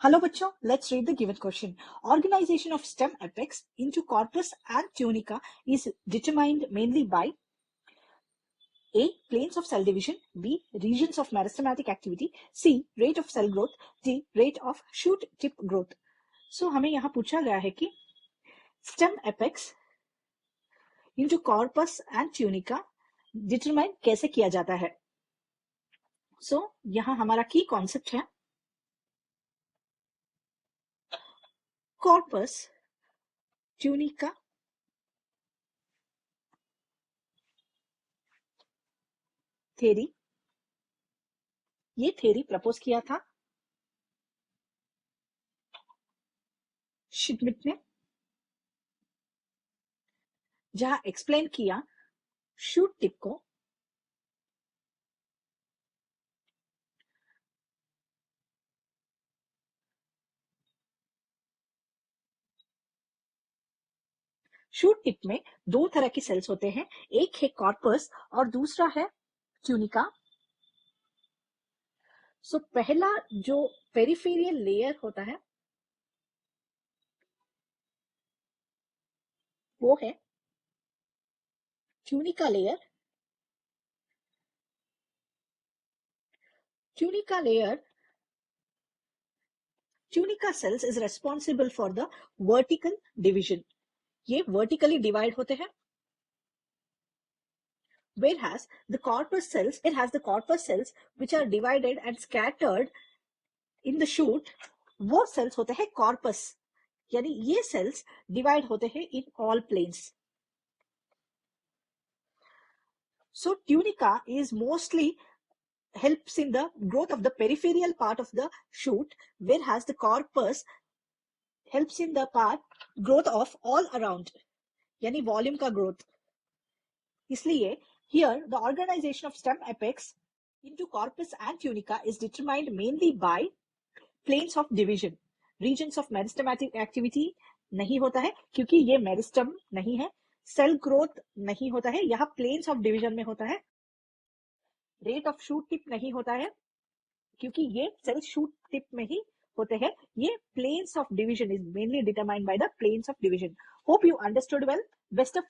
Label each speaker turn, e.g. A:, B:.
A: Hello bachcho, let's read the given question. Organization of stem apex into corpus and tunica is determined mainly by A. Planes of cell division, B. Regions of meristematic activity, C. Rate of cell growth, D. Rate of shoot tip growth. So हमें यहाँ पूछा गया है कि stem apex into corpus and tunica determine कैसे किया जाता है. So यहाँ हमारा key concept है corpus, tunica, थ्योरी. ये थ्योरी प्रपोज किया था शिडमिट ने, जहां एक्सप्लेन किया शूट टिप को शूट टिप में दो तरह के सेल्स होते हैं, एक है कॉर्पस और दूसरा है ट्यूनिका. सो पहला जो पेरिफेरियल लेयर होता है वो है tunica layer. Tunica cells is responsible for the vertical division. ये वर्टिकली डिवाइड होते हैं. Whereas the corpus cells which are divided and scattered in the shoot, वो cells होते हैं corpus. यानी ये cells divide होते हैं in all planes. So tunica is mostly helps in the growth of the peripheral part of the shoot, whereas the corpus helps in the growth of all around, यानी volume का growth. इसलिए here the organization of stem apex into corpus and tunica is determined mainly by planes of division. Regions of meristematic activity नहीं होता है क्योंकि ये meristem नहीं है. सेल ग्रोथ नहीं होता है, यहाँ प्लेन्स ऑफ डिवीजन में होता है. रेट ऑफ शूट टिप नहीं होता है क्योंकि ये सेल शूट टिप में ही होते हैं. ये planes of division is mainly determined by the planes of division. Hope you understood well. Best of